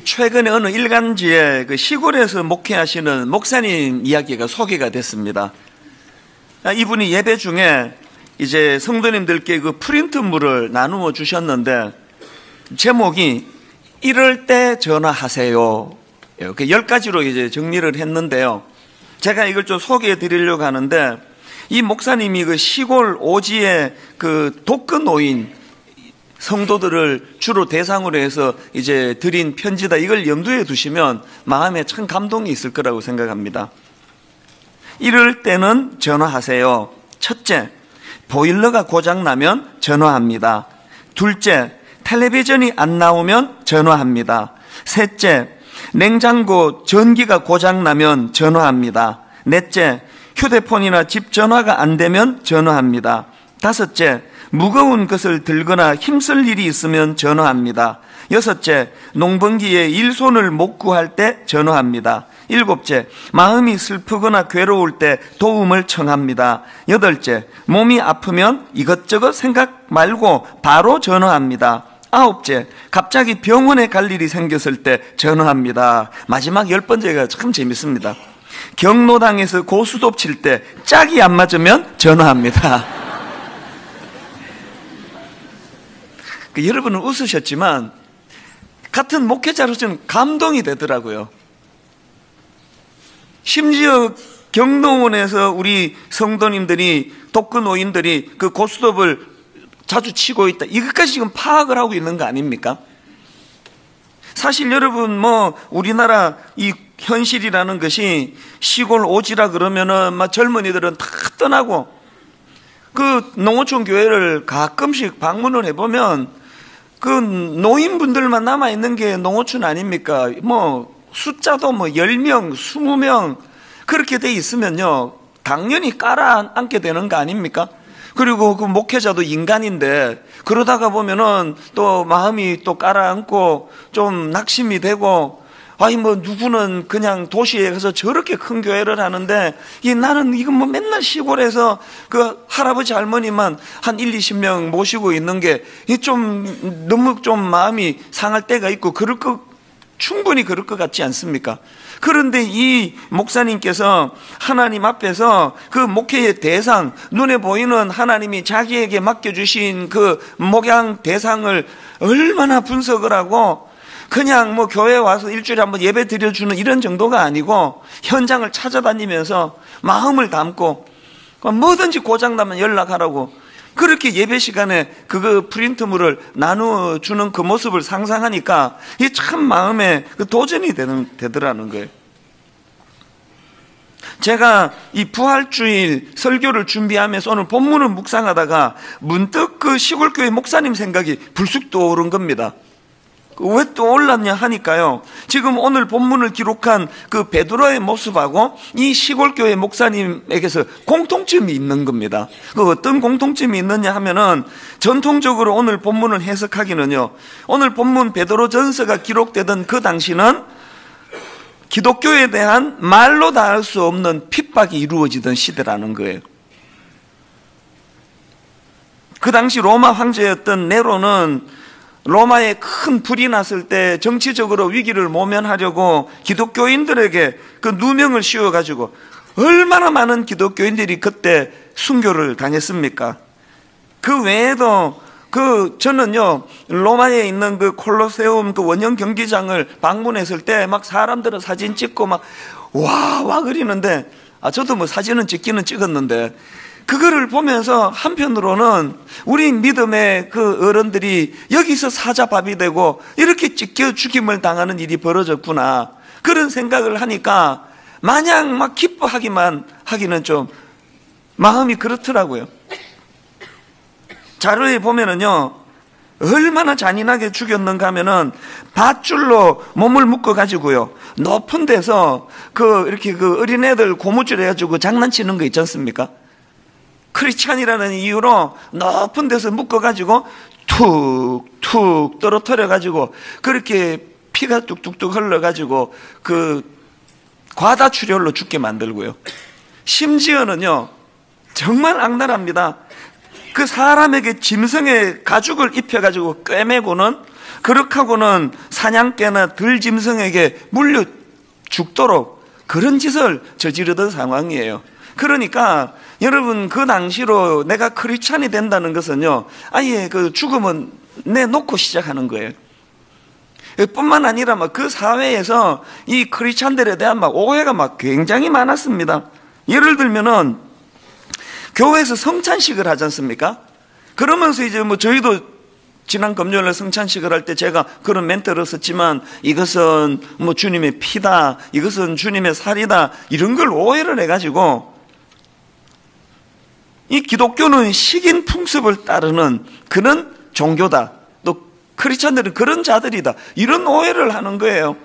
최근에 어느 일간지에 그 시골에서 목회하시는 목사님 이야기가 소개가 됐습니다. 이분이 예배 중에 이제 성도님들께 그 프린트물을 나누어 주셨는데 제목이 이럴 때 전화하세요. 10가지로 이제 정리를 했는데요. 제가 이걸 좀 소개해 드리려고 하는데 이 목사님이 그 시골 오지의 그 독거노인 성도들을 주로 대상으로 해서 이제 드린 편지다. 이걸 염두에 두시면 마음에 참 감동이 있을 거라고 생각합니다. 이럴 때는 전화하세요. 첫째, 보일러가 고장나면 전화합니다. 둘째, 텔레비전이 안 나오면 전화합니다. 셋째, 냉장고 전기가 고장나면 전화합니다. 넷째, 휴대폰이나 집 전화가 안 되면 전화합니다. 다섯째, 무거운 것을 들거나 힘쓸 일이 있으면 전화합니다. 여섯째, 농번기에 일손을 못 구할 때 전화합니다. 일곱째, 마음이 슬프거나 괴로울 때 도움을 청합니다. 여덟째, 몸이 아프면 이것저것 생각 말고 바로 전화합니다. 아홉째, 갑자기 병원에 갈 일이 생겼을 때 전화합니다. 마지막 10번째가 참 재밌습니다. 경로당에서 고수톱 칠 때 짝이 안 맞으면 전화합니다. 여러분은 웃으셨지만 같은 목회자로서는 감동이 되더라고요. 심지어 경로원에서 우리 성도님들이 독거노인들이 그 고스톱을 자주 치고 있다. 이것까지 지금 파악을 하고 있는 거 아닙니까? 사실 여러분 우리나라 이 현실이라는 것이 시골 오지라 그러면은 막 젊은이들은 다 떠나고 그 농어촌 교회를 가끔씩 방문을 해보면 그 노인분들만 남아있는 게 농어촌 아닙니까? 숫자도 10명, 20명 그렇게 돼 있으면요 당연히 깔아앉게 되는 거 아닙니까? 그리고 그 목회자도 인간인데 그러다가 보면은 또 마음이 또 깔아앉고 좀 낙심이 되고 누구는 그냥 도시에 가서 저렇게 큰 교회를 하는데 나는 이건 맨날 시골에서 그 할아버지 할머니만 한 20명 모시고 있는 게 좀 너무 좀 마음이 상할 때가 있고 충분히 그럴 것 같지 않습니까? 그런데 이 목사님께서 하나님 앞에서 그 목회의 대상, 눈에 보이는 하나님이 자기에게 맡겨주신 그 목양 대상을 얼마나 분석을 하고 그냥 교회에 와서 일주일에 한번 예배 드려주는 이런 정도가 아니고 현장을 찾아다니면서 마음을 담고 뭐든지 고장나면 연락하라고 그렇게 예배 시간에 그 프린트물을 나누어주는 그 모습을 상상하니까 이게 참 마음에 도전이 되더라는 거예요. 제가 이 부활주일 설교를 준비하면서 오늘 본문을 묵상하다가 문득 그 시골교회 목사님 생각이 불쑥 떠오른 겁니다. 왜 또 올랐냐 하니까요, 지금 오늘 본문을 기록한 그 베드로의 모습하고 이 시골교회 목사님에게서 공통점이 있는 겁니다. 그 어떤 공통점이 있느냐 하면은 전통적으로 오늘 본문을 해석하기는요, 오늘 본문 베드로 전서가 기록되던 그 당시는 기독교에 대한 말로 다 할 수 없는 핍박이 이루어지던 시대라는 거예요. 그 당시 로마 황제였던 네로는 로마에 큰 불이 났을 때 정치적으로 위기를 모면하려고 기독교인들에게 그 누명을 씌워가지고 얼마나 많은 기독교인들이 그때 순교를 당했습니까? 그 외에도 저는요, 로마에 있는 그 콜로세움 그 원형 경기장을 방문했을 때 막 사람들은 사진 찍고 막 와 그리는데, 저도 사진은 찍기는 찍었는데, 그거를 보면서 한편으로는 우리 믿음의 그 어른들이 여기서 사자밥이 되고 이렇게 찢겨 죽임을 당하는 일이 벌어졌구나, 그런 생각을 하니까 마냥 막 기뻐하기만 하기는 좀 마음이 그렇더라고요. 자료에 보면은요, 얼마나 잔인하게 죽였는가 하면은 밧줄로 몸을 묶어가지고요, 높은 데서 이렇게 어린애들 고무줄 해가지고 장난치는 거 있지 않습니까? 크리스찬이라는 이유로 높은 데서 묶어가지고 툭툭 떨어뜨려가지고 그렇게 피가 뚝뚝뚝 흘러가지고 과다출혈로 죽게 만들고요. 심지어는요, 정말 악랄합니다. 그 사람에게 짐승의 가죽을 입혀가지고 꿰매고는 그렇게 하고는 사냥개나 들짐승에게 물려 죽도록 그런 짓을 저지르던 상황이에요. 그러니까 여러분, 그 당시로 내가 크리스찬이 된다는 것은요, 아예 그 죽음은 내놓고 시작하는 거예요. 뿐만 아니라 막 그 사회에서 이 크리스찬들에 대한 막 오해가 막 굉장히 많았습니다. 예를 들면은 교회에서 성찬식을 하지 않습니까? 그러면서 이제 뭐 저희도 지난 금요일에 성찬식을 할 때 제가 그런 멘트를 썼지만, 이것은 뭐 주님의 피다, 이것은 주님의 살이다, 이런 걸 오해를 해가지고 이 기독교는 식인 풍습을 따르는 그런 종교다, 또 크리스찬들은 그런 자들이다, 이런 오해를 하는 거예요.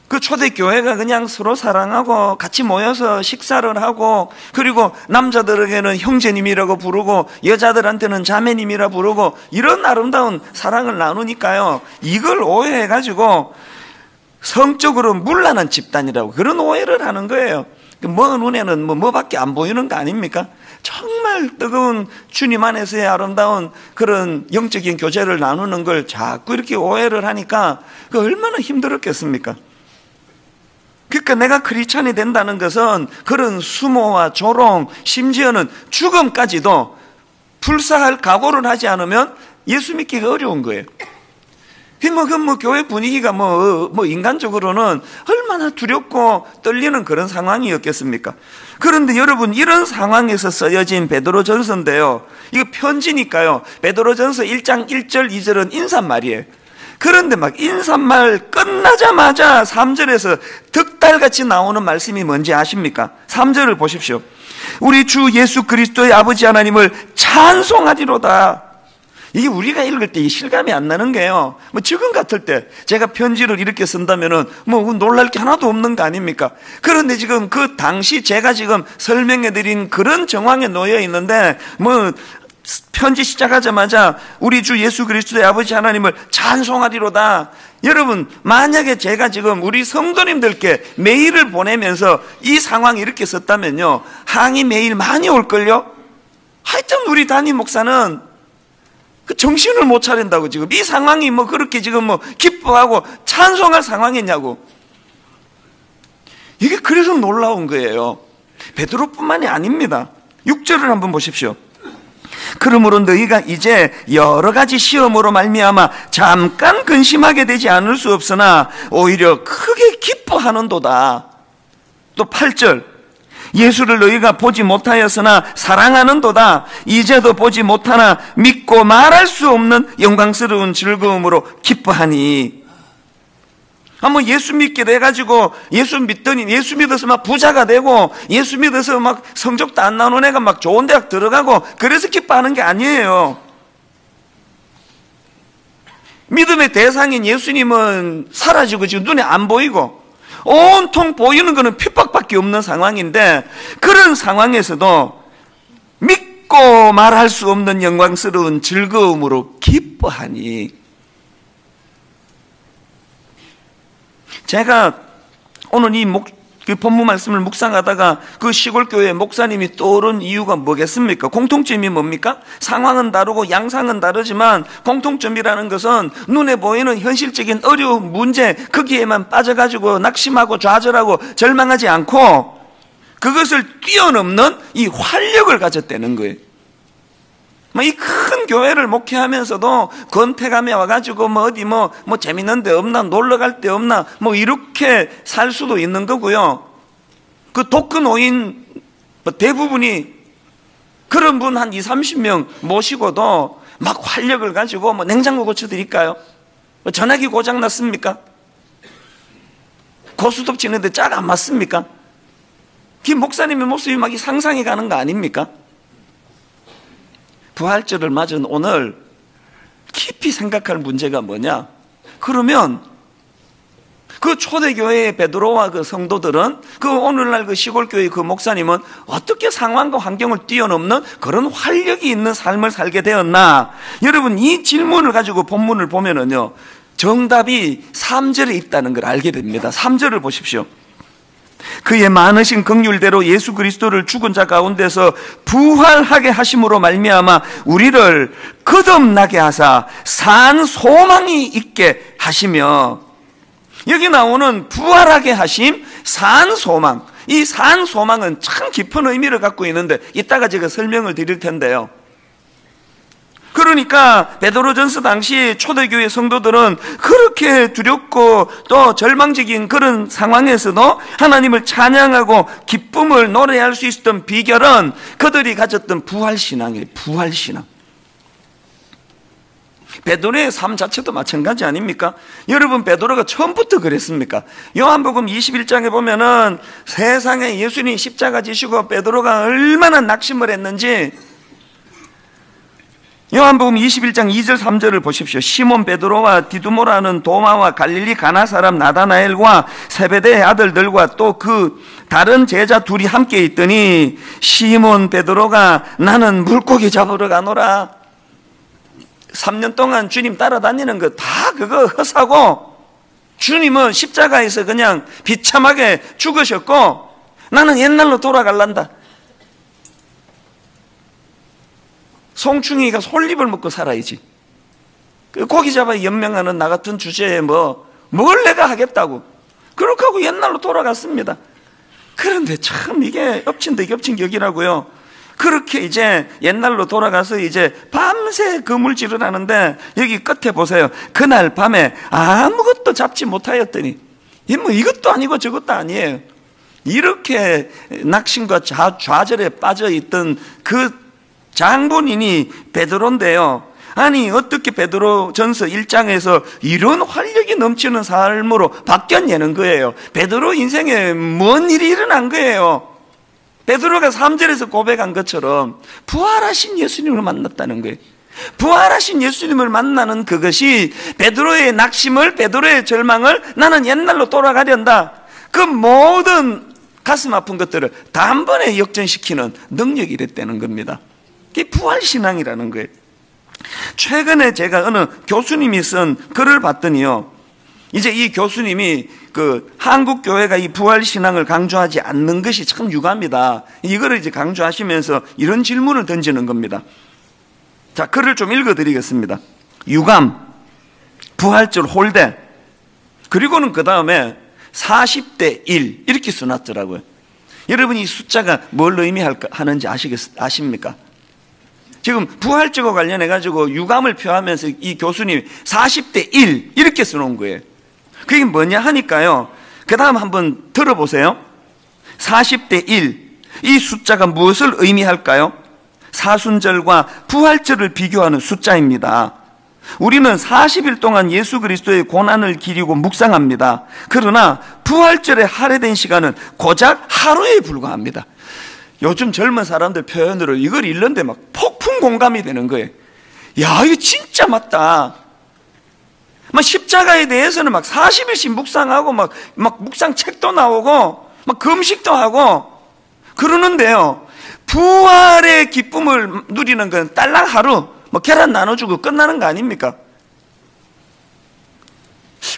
그 초대교회가 그냥 서로 사랑하고 같이 모여서 식사를 하고, 그리고 남자들에게는 형제님이라고 부르고 여자들한테는 자매님이라 부르고, 이런 아름다운 사랑을 나누니까요, 이걸 오해해가지고 성적으로 문란한 집단이라고 그런 오해를 하는 거예요. 먼 눈에는 뭐밖에 안 보이는 거 아닙니까? 정말 뜨거운 주님 안에서의 아름다운 그런 영적인 교제를 나누는 걸 자꾸 이렇게 오해를 하니까 그 얼마나 힘들었겠습니까? 그러니까 내가 크리스찬이 된다는 것은 그런 수모와 조롱, 심지어는 죽음까지도 불사할 각오를 하지 않으면 예수 믿기가 어려운 거예요. 교회 분위기가 인간적으로는 얼마나 두렵고 떨리는 그런 상황이었겠습니까? 그런데 여러분, 이런 상황에서 쓰여진 베드로전서인데요, 이거 편지니까요, 베드로전서 1장 1절 2절은 인사말이에요. 그런데 막 인사말 끝나자마자 3절에서 득달같이 나오는 말씀이 뭔지 아십니까? 3절을 보십시오. 우리 주 예수 그리스도의 아버지 하나님을 찬송하리로다. 이게 우리가 읽을 때 실감이 안 나는 게요, 지금 같을 때 제가 편지를 이렇게 쓴다면은 놀랄 게 하나도 없는 거 아닙니까? 그런데 지금 그 당시 제가 지금 설명해 드린 그런 정황에 놓여 있는데, 편지 시작하자마자 우리 주 예수 그리스도의 아버지 하나님을 찬송하리로다. 여러분, 만약에 제가 지금 우리 성도님들께 메일을 보내면서 이 상황이 이렇게 썼다면요, 항의 메일 많이 올걸요? 하여튼 우리 담임 목사는 그 정신을 못 차린다고, 지금 이 상황이 그렇게 지금 기뻐하고 찬송할 상황이냐고. 이게 그래서 놀라운 거예요. 베드로뿐만이 아닙니다. 6절을 한번 보십시오. 그러므로 너희가 이제 여러 가지 시험으로 말미암아 잠깐 근심하게 되지 않을 수 없으나 오히려 크게 기뻐하는도다. 또 8절, 예수를 너희가 보지 못하였으나 사랑하는도다. 이제도 보지 못하나 믿고 말할 수 없는 영광스러운 즐거움으로 기뻐하니. 예수 믿게 돼가지고 예수 믿어서 막 부자가 되고, 예수 믿어서 막 성적도 안 나오는 애가 막 좋은 대학 들어가고, 그래서 기뻐하는 게 아니에요. 믿음의 대상인 예수님은 사라지고 지금 눈에 안 보이고, 온통 보이는 것은 핍박밖에 없는 상황인데, 그런 상황에서도 믿고 말할 수 없는 영광스러운 즐거움으로 기뻐하니. 제가 오늘 그 본문 말씀을 묵상하다가 그 시골교회 목사님이 떠오른 이유가 뭐겠습니까? 공통점이 뭡니까? 상황은 다르고 양상은 다르지만 공통점이라는 것은 눈에 보이는 현실적인 어려운 문제, 거기에만 빠져가지고 낙심하고 좌절하고 절망하지 않고 그것을 뛰어넘는 이 활력을 가졌다는 거예요. 이 큰 교회를 목회하면서도 권태감에 와가지고 어디 재밌는 데 없나, 놀러 갈 데 없나, 이렇게 살 수도 있는 거고요. 그 독거노인 대부분이 그런 분 한 20-30명 모시고도 막 활력을 가지고 냉장고 고쳐드릴까요? 전화기 고장 났습니까? 고스톱 치는데 짝 안 맞습니까? 김 목사님의 모습이 막 상상이 가는 거 아닙니까? 부활절을 맞은 오늘 깊이 생각할 문제가 뭐냐? 그러면 그 초대교회의 베드로와 그 성도들은, 그 오늘날 그 시골교회 그 목사님은 어떻게 상황과 환경을 뛰어넘는 그런 활력이 있는 삶을 살게 되었나? 여러분, 이 질문을 가지고 본문을 보면은요, 정답이 3절에 있다는 걸 알게 됩니다. 3절을 보십시오. 그의 많으신 긍휼대로 예수 그리스도를 죽은 자 가운데서 부활하게 하심으로 말미암아 우리를 거듭나게 하사 산 소망이 있게 하시며, 여기 나오는 부활하게 하심, 산 소망, 이 산 소망은 참 깊은 의미를 갖고 있는데 이따가 제가 설명을 드릴 텐데요. 그러니까 베드로전서 당시 초대교회 성도들은 그렇게 두렵고 또 절망적인 그런 상황에서도 하나님을 찬양하고 기쁨을 노래할 수 있었던 비결은 그들이 가졌던 부활신앙이에요. 부활신앙. 베드로의 삶 자체도 마찬가지 아닙니까? 여러분, 베드로가 처음부터 그랬습니까? 요한복음 21장에 보면은 세상에 예수님이 십자가 지시고 베드로가 얼마나 낙심을 했는지, 요한복음 21장 2절 3절을 보십시오. 시몬 베드로와 디두모라는 도마와 갈릴리 가나 사람 나다나엘과 세베대의 아들들과 또 그 다른 제자 둘이 함께 있더니 시몬 베드로가 나는 물고기 잡으러 가노라. 3년 동안 주님 따라다니는 거 다 그거 허사고 주님은 십자가에서 그냥 비참하게 죽으셨고 나는 옛날로 돌아갈란다. 송충이가 솔잎을 먹고 살아야지. 고기 잡아 연명하는 나 같은 주제에 뭘 내가 하겠다고. 그렇게 하고 옛날로 돌아갔습니다. 그런데 참 이게 엎친 데 겹친 격이라고요. 그렇게 이제 옛날로 돌아가서 이제 밤새 그물질을 하는데 여기 끝에 보세요. 그날 밤에 아무것도 잡지 못하였더니 이것도 아니고 저것도 아니에요. 이렇게 낙심과 좌절에 빠져있던 그 장본인이 베드로인데요. 아니 어떻게 베드로전서 1장에서 이런 활력이 넘치는 삶으로 바뀌었냐는 거예요. 베드로 인생에 뭔 일이 일어난 거예요. 베드로가 3절에서 고백한 것처럼 부활하신 예수님을 만났다는 거예요. 부활하신 예수님을 만나는 그것이 베드로의 낙심을, 베드로의 절망을 나는 옛날로 돌아가련다, 그 모든 가슴 아픈 것들을 단번에 역전시키는 능력이 됐다는 겁니다. 이게 부활신앙이라는 거예요. 최근에 제가 어느 교수님이 쓴 글을 봤더니요, 이제 이 교수님이 한국 교회가 이 부활신앙을 강조하지 않는 것이 참 유감이다, 이거를 이제 강조하시면서 이런 질문을 던지는 겁니다. 자, 글을 좀 읽어드리겠습니다. 유감, 부활절 홀대, 그리고는 그 다음에 40대 1 이렇게 써놨더라고요. 여러분, 이 숫자가 뭘 의미하는지 아십니까? 지금 부활절과 관련해가지고 유감을 표하면서 이 교수님이 40대 1 이렇게 써놓은 거예요. 그게 뭐냐 하니까요, 그 다음 한번 들어보세요. 40대 1, 이 숫자가 무엇을 의미할까요? 사순절과 부활절을 비교하는 숫자입니다. 우리는 40일 동안 예수 그리스도의 고난을 기리고 묵상합니다. 그러나 부활절에 할애된 시간은 고작 하루에 불과합니다. 요즘 젊은 사람들 표현으로 이걸 읽는데 막 폭풍 공감이 되는 거예요. 야, 이거 진짜 맞다. 막 십자가에 대해서는 막 40일씩 묵상하고 막 묵상 책도 나오고 막 금식도 하고 그러는데요, 부활의 기쁨을 누리는 건 딸랑 하루 계란 나눠주고 끝나는 거 아닙니까?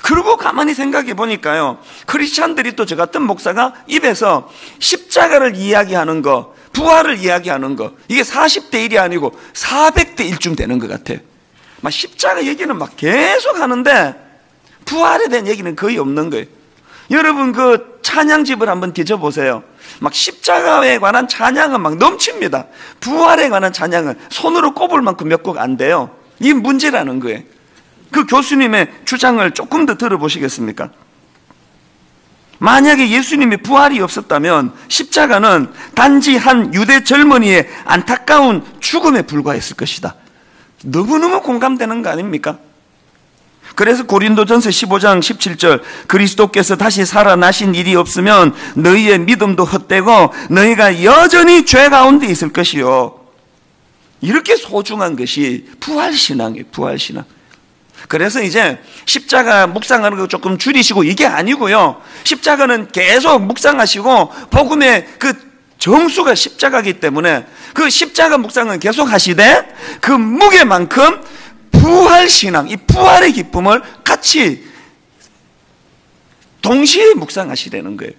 그리고 가만히 생각해 보니까요, 크리스찬들이 또 저 같은 목사가 입에서 십자가를 이야기하는 거, 부활을 이야기하는 거, 이게 40대 1이 아니고 400대 1쯤 되는 것 같아요. 막 십자가 얘기는 막 계속 하는데 부활에 대한 얘기는 거의 없는 거예요. 여러분, 그 찬양집을 한번 뒤져보세요. 막 십자가에 관한 찬양은 막 넘칩니다. 부활에 관한 찬양은 손으로 꼽을 만큼 몇 곡 안 돼요. 이게 문제라는 거예요. 그 교수님의 주장을 조금 더 들어보시겠습니까? 만약에 예수님의 부활이 없었다면 십자가는 단지 한 유대 젊은이의 안타까운 죽음에 불과했을 것이다. 너무너무 공감되는 거 아닙니까? 그래서 고린도전서 15장 17절, 그리스도께서 다시 살아나신 일이 없으면 너희의 믿음도 헛되고 너희가 여전히 죄 가운데 있을 것이요. 이렇게 소중한 것이 부활신앙이에요. 부활신앙. 그래서 이제 십자가 묵상하는 거 조금 줄이시고, 이게 아니고요, 십자가는 계속 묵상하시고 복음의 그 정수가 십자가이기 때문에 그 십자가 묵상은 계속 하시되 그 무게만큼 부활신앙, 이 부활의 기쁨을 같이 동시에 묵상하시라는 거예요.